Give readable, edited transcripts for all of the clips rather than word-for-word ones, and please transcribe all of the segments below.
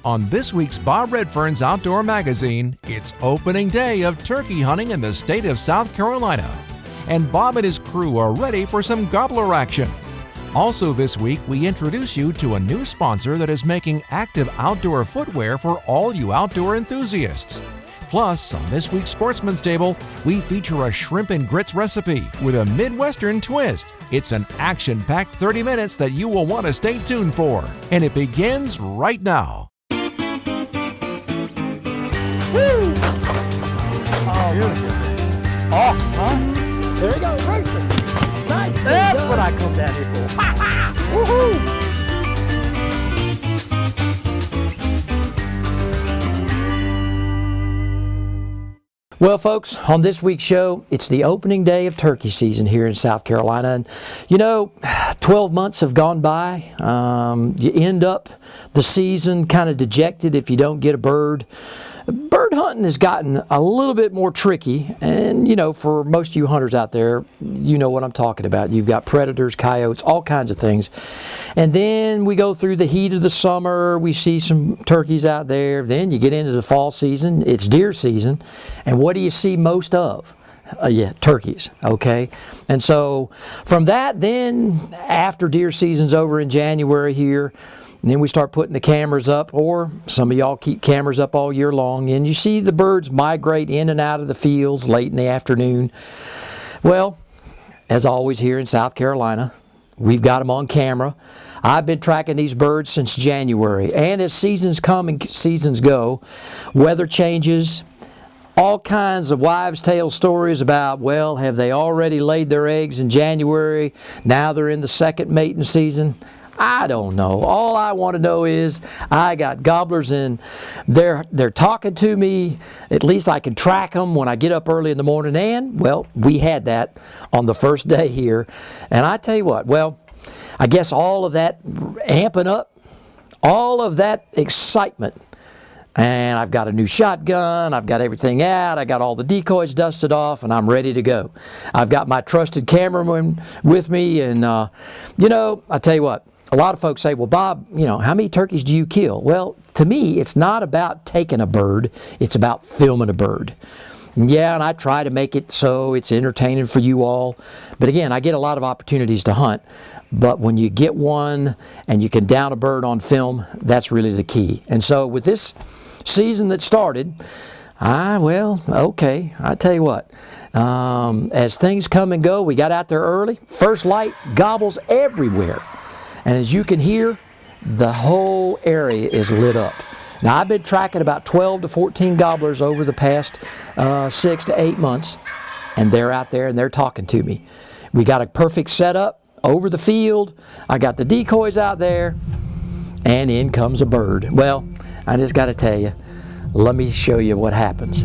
On this week's Bob Redfern's Outdoor Magazine, it's opening day of turkey hunting in the state of South Carolina. And Bob and his crew are ready for some gobbler action. Also this week, we introduce you to a new sponsor that is making active outdoor footwear for all you outdoor enthusiasts. Plus, on this week's Sportsman's Table, we feature a shrimp and grits recipe with a Midwestern twist. It's an action-packed 30 minutes that you will want to stay tuned for. And it begins right now. Woo! Oh, beautiful. Awesome, huh? There we go, racing. Nice. That's what I come down here for. Ha ha! Woohoo! Well, folks, on this week's show, it's the opening day of turkey season here in South Carolina. And, you know, 12 months have gone by. You end up the season kind of dejected if you don't get a bird. Bird hunting has gotten a little bit more tricky, and you know, for most of you hunters out there, you know what I'm talking about. You've got predators, coyotes, all kinds of things. And then we go through the heat of the summer, we see some turkeys out there. Then you get into the fall season, it's deer season, and what do you see most of? Turkeys, okay? And so from that, then after deer season's over in January here, and then we start putting the cameras up, or some of y'all keep cameras up all year long, and you see the birds migrate in and out of the fields late in the afternoon. Well, as always here in South Carolina, we've got them on camera. I've been tracking these birds since January, and as seasons come and seasons go, weather changes, all kinds of wives' tale stories about, well, have they already laid their eggs in January? Now they're in the second mating season. I don't know. All I want to know is I got gobblers and they're talking to me. At least I can track them when I get up early in the morning. And, well, we had that on the first day here. And I tell you what, well, I guess all of that amping up, all of that excitement. And I've got a new shotgun, I've got everything out, I got all the decoys dusted off, and I'm ready to go. I've got my trusted cameraman with me, and you know, I tell you what, a lot of folks say, well, Bob, you know, how many turkeys do you kill? Well, to me, it's not about taking a bird, it's about filming a bird. Yeah, and I try to make it so it's entertaining for you all. But again, I get a lot of opportunities to hunt. But when you get one and you can down a bird on film, that's really the key. And so with this season that started, well, okay, I tell you what. As things come and go, we got out there early. First light, gobbles everywhere. And as you can hear, the whole area is lit up. Now, I've been tracking about 12 to 14 gobblers over the past 6 to 8 months, and they're out there and they're talking to me. We got a perfect setup over the field. I got the decoys out there, and in comes a bird. Well, I just got to tell you, let me show you what happens.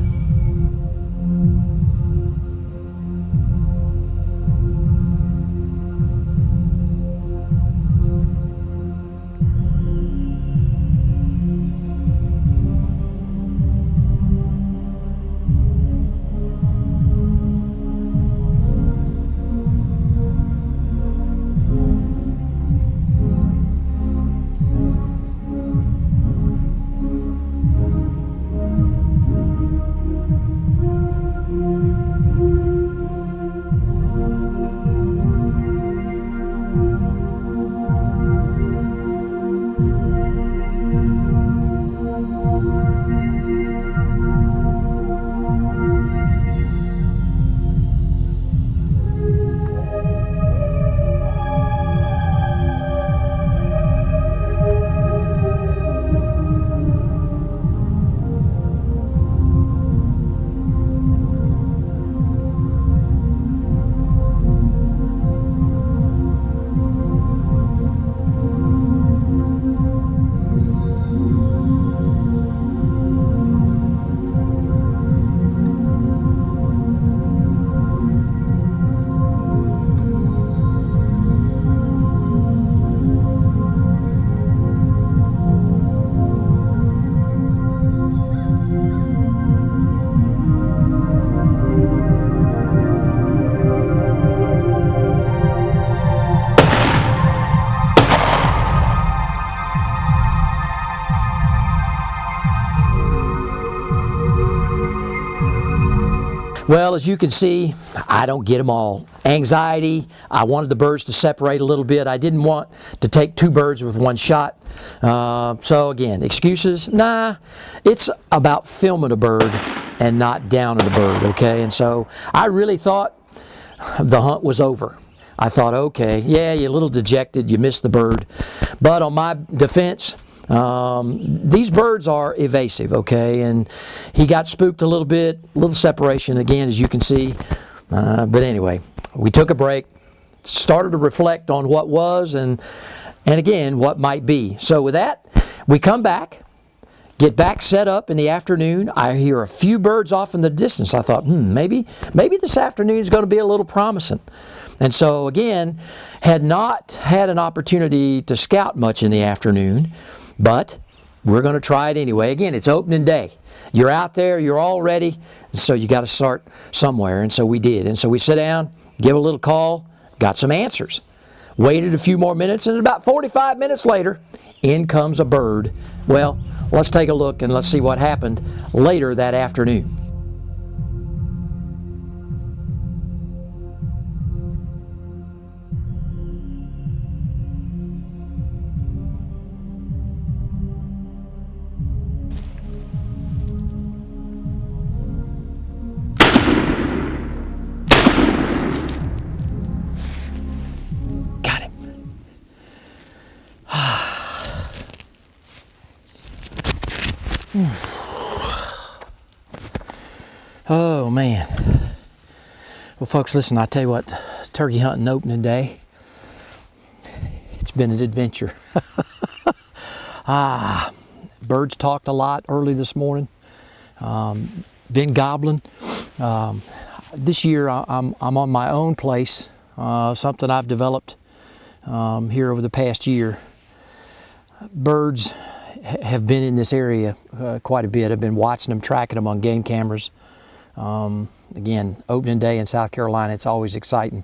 Well, as you can see, I don't get them all. Anxiety, I wanted the birds to separate a little bit. I didn't want to take 2 birds with 1 shot. So again, excuses? Nah, it's about filming a bird and not downing the bird, okay? And so I really thought the hunt was over. I thought, okay, yeah, you're a little dejected, you missed the bird. But on my defense, these birds are evasive, okay? And he got spooked a little bit, a little separation again, as you can see. But anyway, we took a break, started to reflect on what was and again, what might be. So with that, we come back, get back set up in the afternoon. I hear a few birds off in the distance. I thought, maybe this afternoon is going to be a little promising. And so again, had not had an opportunity to scout much in the afternoon, but we're going to try it anyway. Again, it's opening day. You're out there, you're all ready, so you got to start somewhere. And so we did. And so we sit down, give a little call, got some answers. Waited a few more minutes, and about 45 minutes later, in comes a bird. Well, let's take a look and let's see what happened later that afternoon. Oh man. Well folks, listen, I tell you what, turkey hunting opening day, it's been an adventure. Birds talked a lot early this morning. Been gobbling. This year I'm on my own place, something I've developed here over the past year. Birds have been in this area quite a bit. I've been watching them, tracking them on game cameras. Again, opening day in South Carolina, it's always exciting.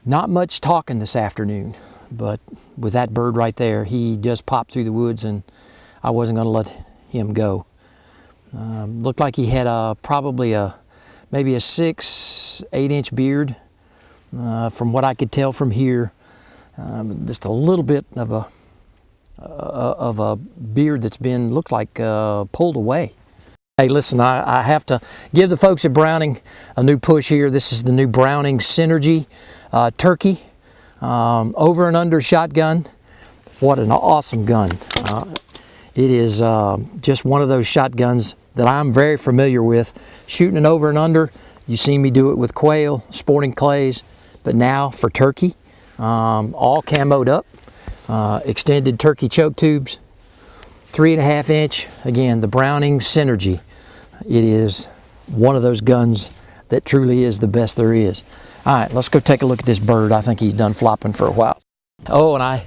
Not much talking this afternoon, but with that bird right there, he just popped through the woods and I wasn't going to let him go. Looked like he had probably maybe a 6-8 inch beard, from what I could tell from here. Just a little bit of a beard that's been, looked like pulled away. Hey, listen, I have to give the folks at Browning a new push here. This is the new Browning Synergy turkey, over and under shotgun. What an awesome gun. It is just one of those shotguns that I'm very familiar with. Shooting it over and under, you've seen me do it with quail, sporting clays, but now for turkey, all camoed up, extended turkey choke tubes, 3.5 inch, again, the Browning Synergy. It is one of those guns that truly is the best there is. All right, let's go take a look at this bird. I think he's done flopping for a while. Oh, and I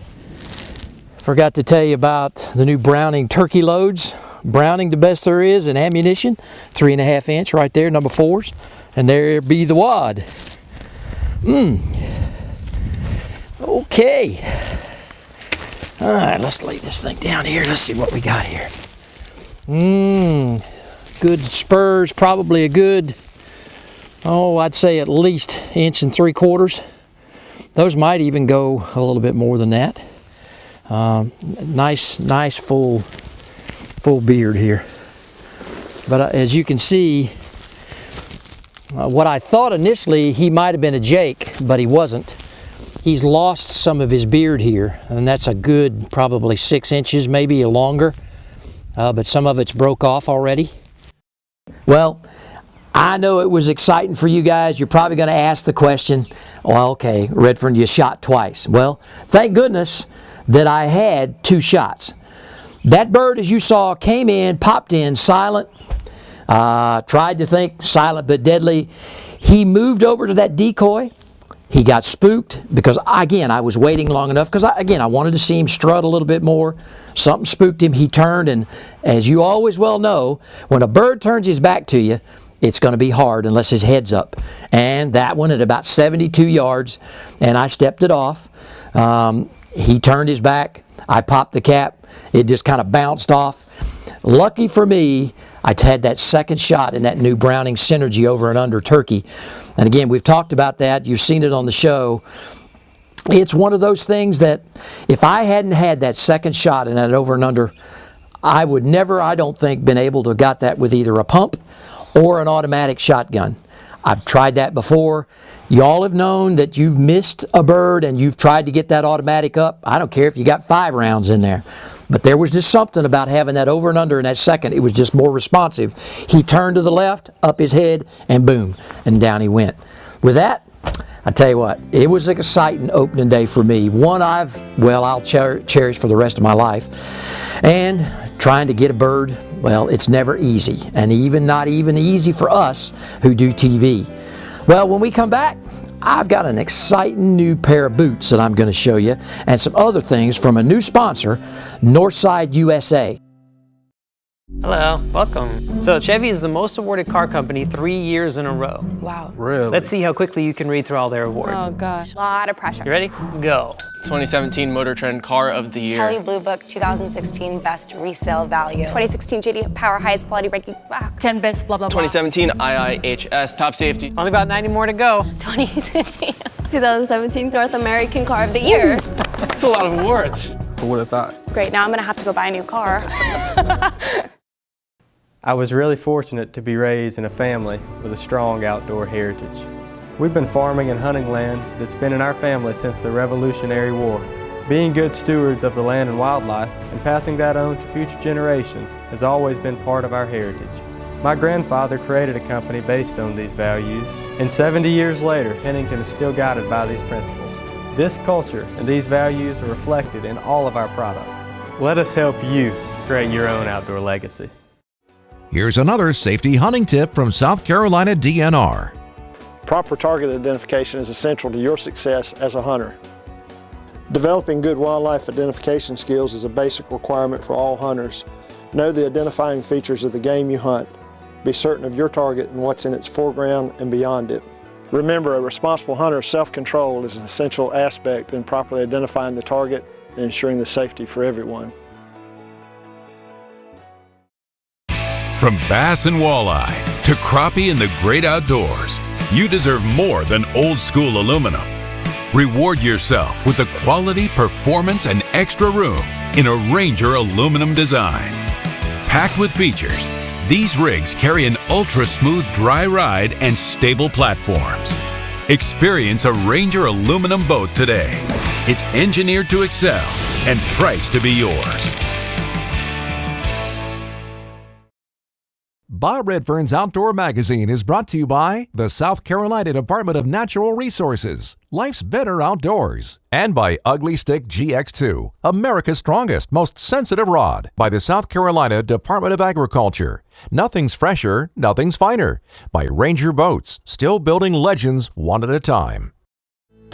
forgot to tell you about the new Browning turkey loads. Browning, the best there is in ammunition. 3.5 inch right there, number 4s. And there be the wad. Okay. All right, let's lay this thing down here. Let's see what we got here. Good spurs, probably a good, I'd say at least 1.75 inches. Those might even go a little bit more than that. Nice full beard here. But as you can see, what I thought initially he might have been a Jake, but he wasn't. He's lost some of his beard here, and that's a good probably 6 inches, maybe longer, but some of it's broke off already. Well, I know it was exciting for you guys. You're probably going to ask the question, well, okay, Redfern, you shot twice. Well, thank goodness that I had 2 shots. That bird, as you saw, came in, popped in, silent, tried to think silent but deadly. He moved over to that decoy. He got spooked because, again, I was waiting long enough because, I wanted to see him strut a little bit more. Something spooked him. He turned, and as you always well know, when a bird turns his back to you, it's going to be hard unless his head's up. And that one at about 72 yards, and I stepped it off. He turned his back. I popped the cap. It just kind of bounced off. Lucky for me, I had that second shot in that new Browning Synergy over and under turkey. And again, we've talked about that. You've seen it on the show. It's one of those things that if I hadn't had that second shot in that over and under, I would never, I don't think, been able to have got that with either a pump or an automatic shotgun. I've tried that before. Y'all have known that you've missed a bird and you've tried to get that automatic up. I don't care if you got 5 rounds in there. But there was just something about having that over and under in that second. It was just more responsive. He turned to the left, up his head, and boom, and down he went. With that, I tell you what, it was an exciting opening day for me. One I'll cherish for the rest of my life. And trying to get a bird, well, it's never easy. And not even easy for us who do TV. Well, when we come back, I've got an exciting new pair of boots that I'm going to show you and some other things from a new sponsor, Northside USA. Hello, welcome. So Chevy is the most awarded car company 3 years in a row. Wow. Really? Let's see how quickly you can read through all their awards. Oh gosh. A lot of pressure. You ready? Go. 2017 Motor Trend Car of the Year. Kelley Blue Book 2016 Best Resale Value. 2016 JD Power Highest Quality Ranking. 10 best, blah, blah, blah. 2017 IIHS Top Safety. Only about 90 more to go. 2016 2017 North American Car of the Year. That's a lot of awards. Who would have thought? Great, now I'm gonna have to go buy a new car. I was really fortunate to be raised in a family with a strong outdoor heritage. We've been farming and hunting land that's been in our family since the Revolutionary War. Being good stewards of the land and wildlife and passing that on to future generations has always been part of our heritage. My grandfather created a company based on these values, and 70 years later, Pennington is still guided by these principles. This culture and these values are reflected in all of our products. Let us help you create your own outdoor legacy. Here's another safety hunting tip from South Carolina DNR. Proper target identification is essential to your success as a hunter. Developing good wildlife identification skills is a basic requirement for all hunters. Know the identifying features of the game you hunt. Be certain of your target and what's in its foreground and beyond it. Remember, a responsible hunter's self-control is an essential aspect in properly identifying the target and ensuring the safety for everyone. From bass and walleye to crappie in the great outdoors, you deserve more than old school aluminum. Reward yourself with the quality, performance, and extra room in a Ranger aluminum design. Packed with features, these rigs carry an ultra-smooth dry ride and stable platforms. Experience a Ranger aluminum boat today. It's engineered to excel and priced to be yours. Bob Redfern's Outdoor Magazine is brought to you by the South Carolina Department of Natural Resources, Life's Better Outdoors, and by Ugly Stick GX2, America's strongest, most sensitive rod, by the South Carolina Department of Agriculture. Nothing's fresher, nothing's finer, by Ranger Boats, still building legends one at a time.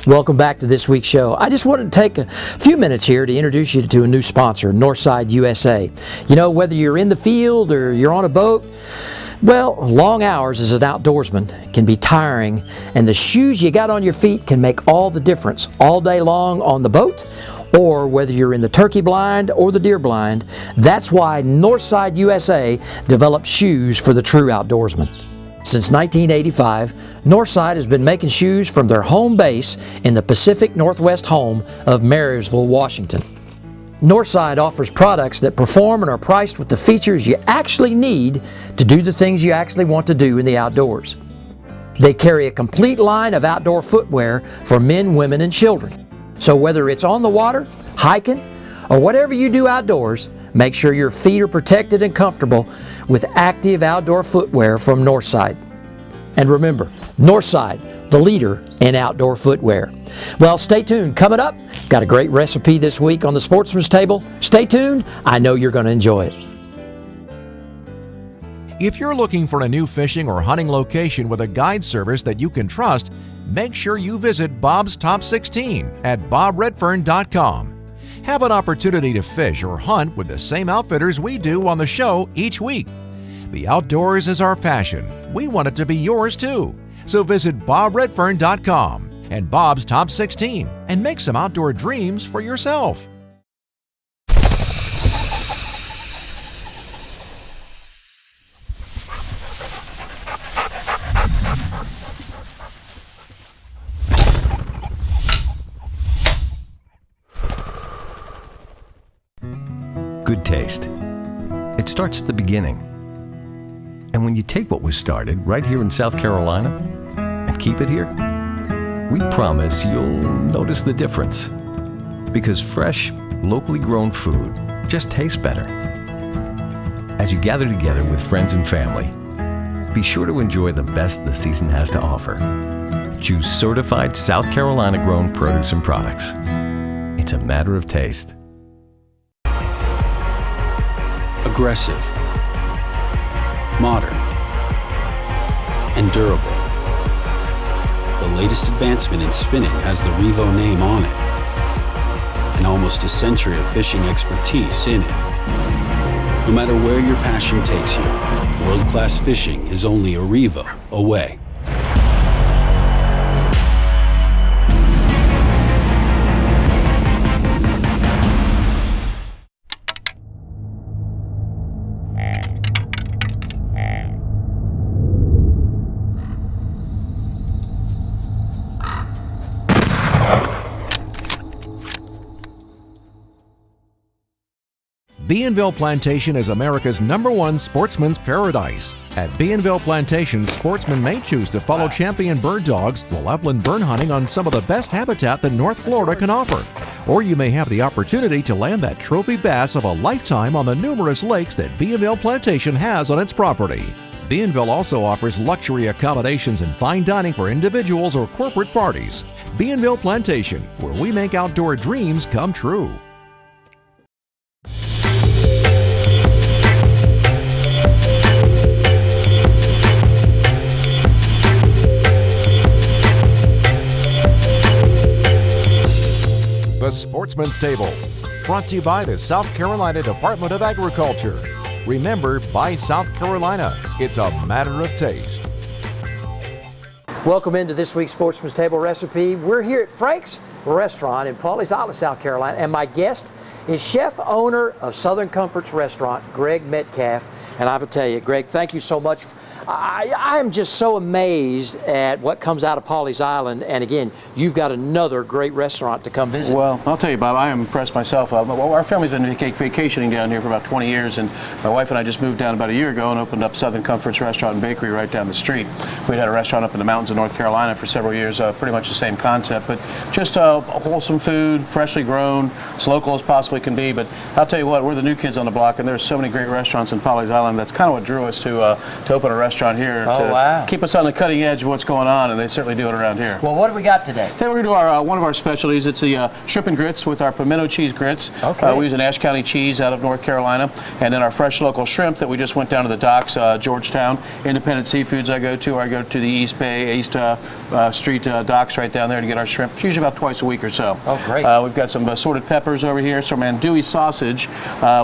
Welcome back to this week's show. I just wanted to take a few minutes here to introduce you to a new sponsor, Northside USA. You know, whether you're in the field or you're on a boat, well, long hours as an outdoorsman can be tiring, and the shoes you got on your feet can make all the difference all day long on the boat, or whether you're in the turkey blind or the deer blind. That's why Northside USA developed shoes for the true outdoorsman. Since 1985, Northside has been making shoes from their home base in the Pacific Northwest home of Marysville, Washington. Northside offers products that perform and are priced with the features you actually need to do the things you actually want to do in the outdoors. They carry a complete line of outdoor footwear for men, women, and children. So whether it's on the water, hiking, or whatever you do outdoors, make sure your feet are protected and comfortable with active outdoor footwear from Northside. And remember, Northside, the leader in outdoor footwear. Well, stay tuned. Coming up, got a great recipe this week on the Sportsman's Table. Stay tuned. I know you're going to enjoy it. If you're looking for a new fishing or hunting location with a guide service that you can trust, make sure you visit Bob's Top 16 at bobredfern.com. Have an opportunity to fish or hunt with the same outfitters we do on the show each week. The outdoors is our passion. We want it to be yours too. So visit bobredfern.com and Bob's Top 16 and make some outdoor dreams for yourself. good taste. It starts at the beginning. And when you take what was started right here in South Carolina and keep it here, we promise you'll notice the difference. Because fresh, locally grown food just tastes better. As you gather together with friends and family, be sure to enjoy the best the season has to offer. Choose certified South Carolina grown produce and products. It's a matter of taste. Aggressive, modern, and durable. The latest advancement in spinning has the Revo name on it, and almost a century of fishing expertise in it. No matter where your passion takes you, world-class fishing is only a Revo away. Bienville Plantation is America's #1 sportsman's paradise. At Bienville Plantation, sportsmen may choose to follow champion bird dogs while upland burn hunting on some of the best habitat that North Florida can offer. Or you may have the opportunity to land that trophy bass of a lifetime on the numerous lakes that Bienville Plantation has on its property. Bienville also offers luxury accommodations and fine dining for individuals or corporate parties. Bienville Plantation, where we make outdoor dreams come true. The Sportsman's Table, brought to you by the South Carolina Department of Agriculture. Remember, buy South Carolina. It's a matter of taste. Welcome into this week's Sportsman's Table recipe. We're here at Frank's Restaurant in Pawleys, South Carolina, and my guest is chef owner of Southern Comforts Restaurant, Greg Metcalf. And I will tell you, Greg, thank you so much. I am just so amazed at what comes out of Pawleys Island. And again, you've got another great restaurant to come visit. Well, I'll tell you, Bob, I am impressed myself. Our family's been vacationing down here for about 20 years, and my wife and I just moved down about a year ago and opened up Southern Comforts Restaurant and Bakery right down the street. We'd had a restaurant up in the mountains of North Carolina for several years, pretty much the same concept, but just wholesome food, freshly grown, as local as possibly can be. But I'll tell you what, we're the new kids on the block, and there's so many great restaurants in Pawleys Island. That's kind of what drew us to open a restaurant here to keep us on the cutting edge of what's going on, and they certainly do it around here. Well, what do we got today? Today we're going to do one of our specialties. It's the shrimp and grits with our pimento cheese grits. Okay. We use an Ashe County cheese out of North Carolina, and then our fresh local shrimp that we just went down to the docks, Georgetown, Independent Seafoods I go to the East Street docks right down there to get our shrimp, usually about twice a week or so. Oh, great. We've got some assorted peppers over here, some andouille sausage,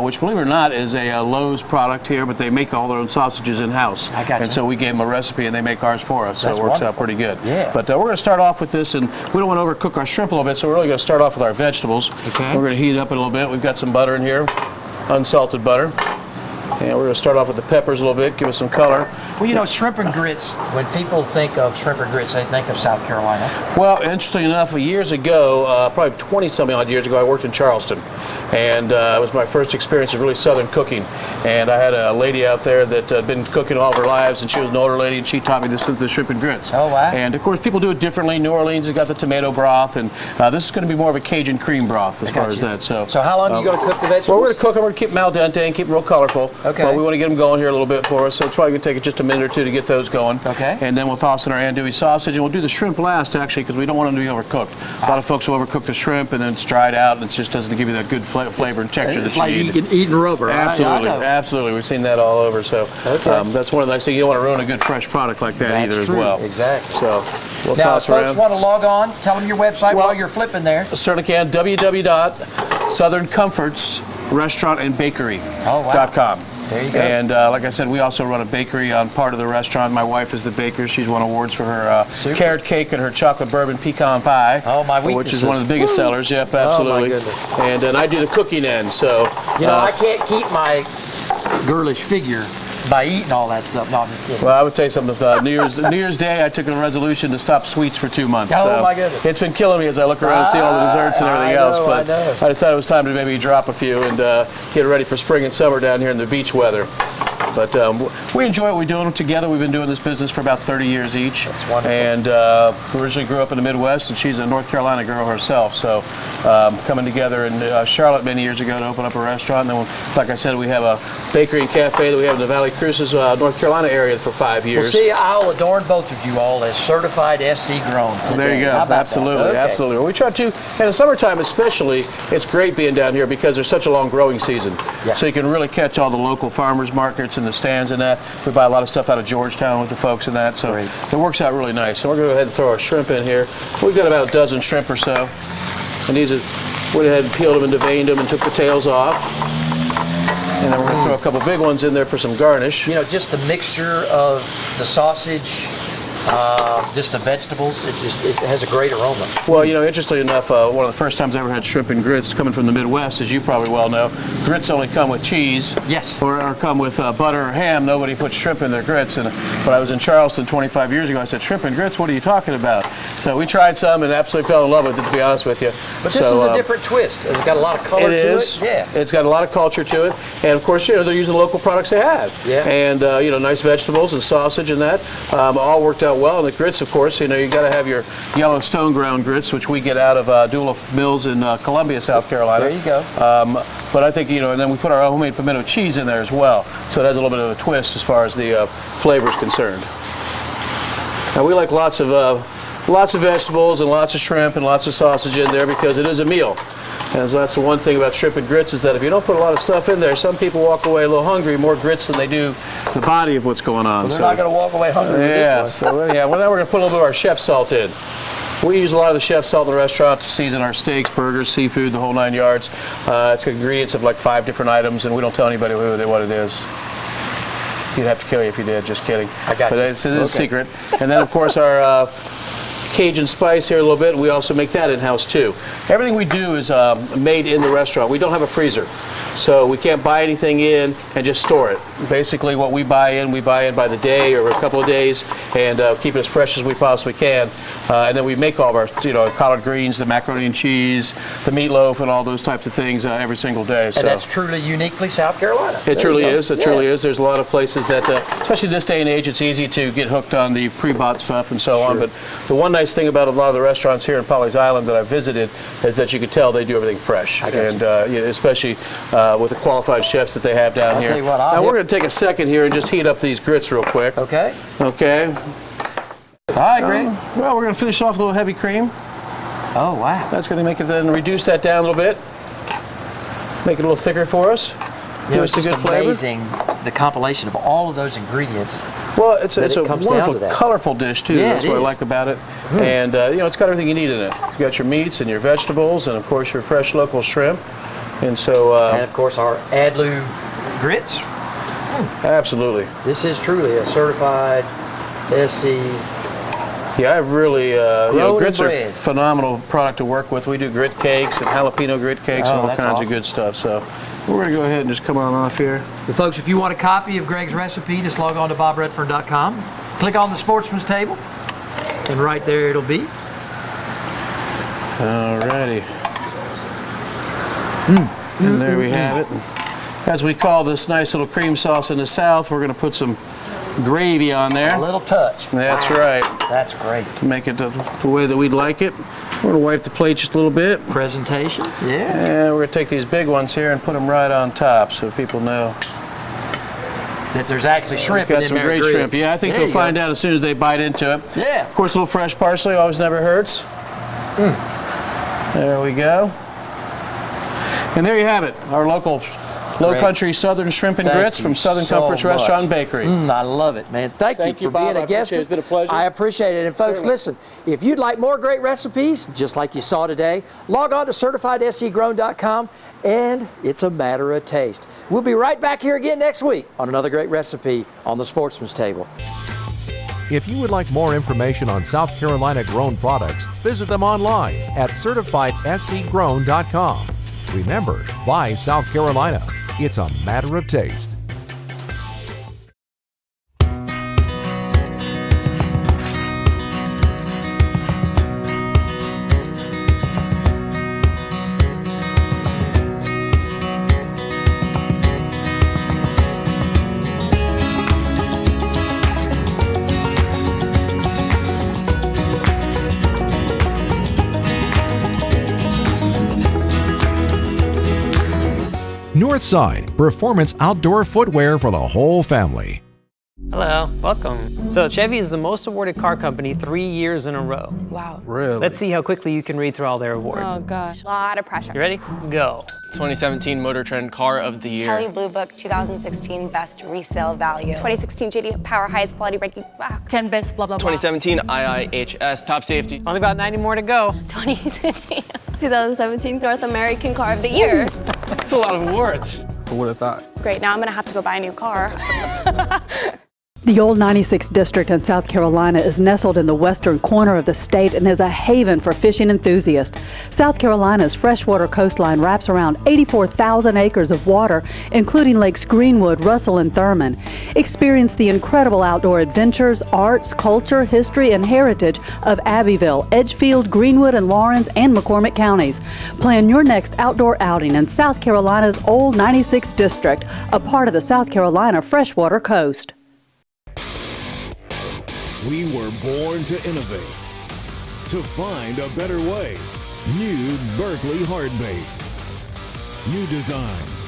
which, believe it or not, is a Lowe's product here, but they make all their own sausages in-house. I got you. And so we gave them a recipe, and they make ours for us, so That's it works wonderful. out pretty good. Yeah. But we're going to start off with this, and we don't want to overcook our shrimp a little bit, so we're really going to start off with our vegetables. Okay. We're going to heat it up a little bit. We've got some butter in here, unsalted butter. And we're going to start off with the peppers a little bit, give us some color. Well, you know, shrimp and grits, when people think of shrimp and grits, they think of South Carolina. Well, interestingly enough, years ago, probably 20-something odd years ago, I worked in Charleston. And it was my first experience of really Southern cooking. And I had a lady out there that had been cooking all of her lives, and she was an older lady, and she taught me the shrimp and grits. Oh, wow. And, of course, people do it differently. New Orleans has got the tomato broth, and this is going to be more of a Cajun cream broth as far as that. So how long are you going to cook the vegetables? Well, we're going to cook them. We're going to keep them al dente and keep them real colorful. Okay. But we want to get them going here a little bit for us, so it's probably going to take just a minute or two to get those going. Okay. And then we'll toss in our andouille sausage, and we'll do the shrimp last, actually, because we don't want them to be overcooked. A lot of folks will overcook the shrimp, and then it's dried out, and it just doesn't give you that good flavor and texture that you need. It's like eating rubber. Absolutely, absolutely. We've seen that all over. So that's one of the nice things. You don't want to ruin a good fresh product like that either as well. Exactly. So we'll now, toss if folks around. want to log on, tell them your website while you're flipping there. Certainly can. www.southerncomfortsrestaurantandbakery.com. There you go. And like I said, we also run a bakery on part of the restaurant. My wife is the baker. She's won awards for her carrot cake and her chocolate bourbon pecan pie. Oh, my weaknesses. Which is one of the biggest sellers. Yep, absolutely. Oh, my goodness. And then I do the cooking end. So you know, I can't keep my girlish figure by eating all that stuff. No, I'm just kidding. Well, I would tell you something. New Year's Day, I took a resolution to stop sweets for 2 months. Oh, my goodness. It's been killing me as I look around and see all the desserts and everything else. But I decided it was time to maybe drop a few and get ready for spring and summer down here in the beach weather. But we enjoy what we're doing together. We've been doing this business for about 30 years each. That's wonderful. And originally grew up in the Midwest, and she's a North Carolina girl herself. So coming together in Charlotte many years ago to open up a restaurant. And then, like I said, we have a bakery and cafe that we have in the Valley Cruces, North Carolina area for 5 years. Well, see, I'll adorn both of you all as certified SC grown today. There you go. Absolutely, absolutely. Well, we try to, and in the summertime especially, it's great being down here because there's such a long growing season. Yeah. So you can really catch all the local farmers markets and the stands and that. We buy a lot of stuff out of Georgetown with the folks and that, so it works out really nice. So we're going to go ahead and throw our shrimp in here. We've got about a dozen shrimp or so. And these went ahead and peeled them and deveined them and took the tails off. And then we're going to throw a couple big ones in there for some garnish. You know, just the mixture of the sausage, just the vegetables, it has a great aroma. Well, you know, interestingly enough, one of the first times I ever had shrimp and grits coming from the Midwest, as you probably well know, grits only come with cheese. Yes. Or come with butter or ham. Nobody puts shrimp in their grits. And when I was in Charleston 25 years ago, I said, shrimp and grits, what are you talking about? So we tried some and absolutely fell in love with it, to be honest with you. But this is a different twist. It's got a lot of color to it. Yeah. It's got a lot of culture to it. And of course, you know, they're using local products they have. Yeah. And, you know, nice vegetables and sausage and that. All worked out well. And the grits, of course, you know, you got to have your Yellowstone ground grits, which we get out of Dula Mills in Columbia, South Carolina. There you go. But I think, you know, and then we put our homemade pimento cheese in there as well. So it has a little bit of a twist as far as the flavor is concerned. Now we like lots of vegetables and lots of shrimp and lots of sausage in there because it is a meal. And so that's the one thing about shrimp and grits is that if you don't put a lot of stuff in there, some people walk away a little hungry, more grits than they do the body of what's going on. Well, they're not going to walk away hungry with this one. So yeah, well, now we're going to put a little bit of our chef salt in. We use a lot of the chef salt in the restaurant to season our steaks, burgers, seafood, the whole 9 yards. It's got ingredients of like 5 different items, and we don't tell anybody what it is. You'd have to kill you if you did, just kidding. I got you. But it's a secret. And then, of course, our Cajun spice here a little bit. We also make that in-house too. Everything we do is made in the restaurant. We don't have a freezer, so we can't buy anything in and just store it. Basically, what we buy in by the day or a couple of days, and keep it as fresh as we possibly can. And then we make all of our, you know, collard greens, the macaroni and cheese, the meatloaf, and all those types of things every single day. And that's truly uniquely South Carolina. It truly is. It truly is. There's a lot of places that, especially this day and age, it's easy to get hooked on the pre-bought stuff and so on. But the one nice thing about a lot of the restaurants here in Pawleys Island that I've visited is that you can tell they do everything fresh, and especially with the qualified chefs that they have down here. Tell you what, now we're going to take a second here and just heat up these grits real quick. Okay. Okay. All right, Greg. Well, we're going to finish off with a little heavy cream. Oh, wow. That's going to make it then reduce that down a little bit, make it a little thicker for us. You know, it's just amazing the compilation of all of those ingredients. Well, it's a wonderful, colorful dish too. Yeah, that's what I like about it. And you know, it's got everything you need in it. You got your meats and your vegetables, and of course your fresh local shrimp. And so, and of course our Adlu grits. Absolutely. This is truly a certified SC. Yeah, I've really, you know, grits are a phenomenal product to work with. We do grit cakes and jalapeno grit cakes and all kinds of good stuff. So we're going to go ahead and just come on off here. Well, folks, if you want a copy of Greg's recipe, just log on to bobredfern.com. Click on the Sportsman's Table, and right there it'll be. Alrighty. And there we have it. As we call this nice little cream sauce in the South, we're going to put some gravy on there. A little touch. That's right. That's great. To make it the way that we'd like it. We're going to wipe the plate just a little bit. Presentation. Yeah. And we're going to take these big ones here and put them right on top so people know that there's actually shrimp in there. Got some great shrimp. Yeah, I think they'll find out as soon as they bite into it. Yeah. Of course, a little fresh parsley always never hurts. There we go. And there you have it, our local Low Country Southern Shrimp and Grits from Southern Comforts Restaurant and Bakery. I love it, man. Thank you for being a guest. It's been a pleasure. I appreciate it. And folks, listen, if you'd like more great recipes, just like you saw today, log on to CertifiedSCGrown.com, and it's a matter of taste. We'll be right back here again next week on another great recipe on the Sportsman's Table. If you would like more information on South Carolina grown products, visit them online at CertifiedSCGrown.com. Remember, buy South Carolina. It's a matter of taste. Northside, performance outdoor footwear for the whole family. Hello, welcome. So Chevy is the most awarded car company 3 years in a row. Wow. Really? Let's see how quickly you can read through all their awards. Oh gosh, a lot of pressure. You ready? Go. 2017 Motor Trend Car of the Year. Kelley Blue Book 2016 Best Resale Value. 2016 JD Power Highest Quality Ranking. 10 Best blah blah blah. 2017 IIHS Top Safety. Only about 90 more to go. 2016 2017 North American Car of the Year. That's a lot of awards. Who would have thought? Great, now I'm gonna have to go buy a new car. The old 96th District in South Carolina is nestled in the western corner of the state and is a haven for fishing enthusiasts. South Carolina's freshwater coastline wraps around 84,000 acres of water, including Lakes Greenwood, Russell, and Thurman. Experience the incredible outdoor adventures, arts, culture, history, and heritage of Abbeville, Edgefield, Greenwood, and Lawrence, and McCormick counties. Plan your next outdoor outing in South Carolina's old 96th District, a part of the South Carolina freshwater coast. We were born to innovate, to find a better way. New Berkeley hard baits. New designs.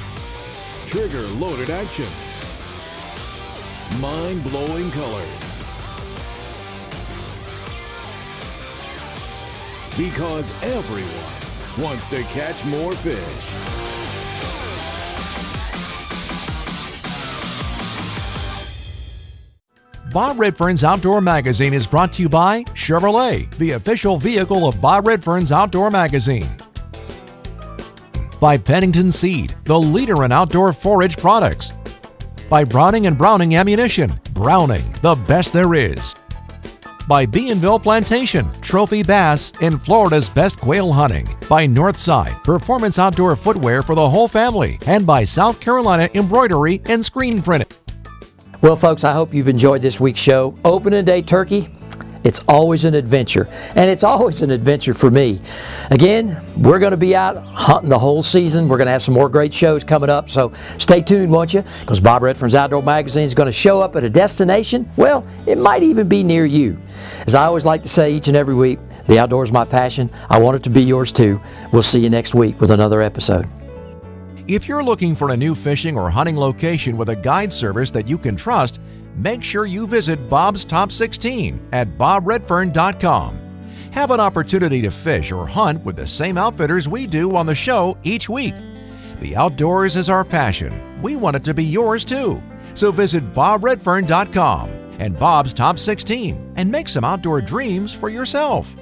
Trigger-loaded actions. Mind-blowing colors. Because everyone wants to catch more fish. Bob Redfern's Outdoor Magazine is brought to you by Chevrolet, the official vehicle of Bob Redfern's Outdoor Magazine. By Pennington Seed, the leader in outdoor forage products. By Browning & Browning Ammunition, Browning, the best there is. By Beanville Plantation, trophy bass in Florida's best quail hunting. By Northside, performance outdoor footwear for the whole family. And by South Carolina Embroidery and Screen Printing. Well, folks, I hope you've enjoyed this week's show. Opening day turkey, it's always an adventure, and it's always an adventure for me. Again, we're going to be out hunting the whole season. We're going to have some more great shows coming up, so stay tuned, won't you? Because Bob Redfern's Outdoor Magazine is going to show up at a destination, well, it might even be near you. As I always like to say each and every week, the outdoors is my passion. I want it to be yours too. We'll see you next week with another episode. If you're looking for a new fishing or hunting location with a guide service that you can trust, make sure you visit Bob's Top 16 at bobredfern.com. Have an opportunity to fish or hunt with the same outfitters we do on the show each week. The outdoors is our passion. We want it to be yours too. So visit bobredfern.com and Bob's Top 16 and make some outdoor dreams for yourself.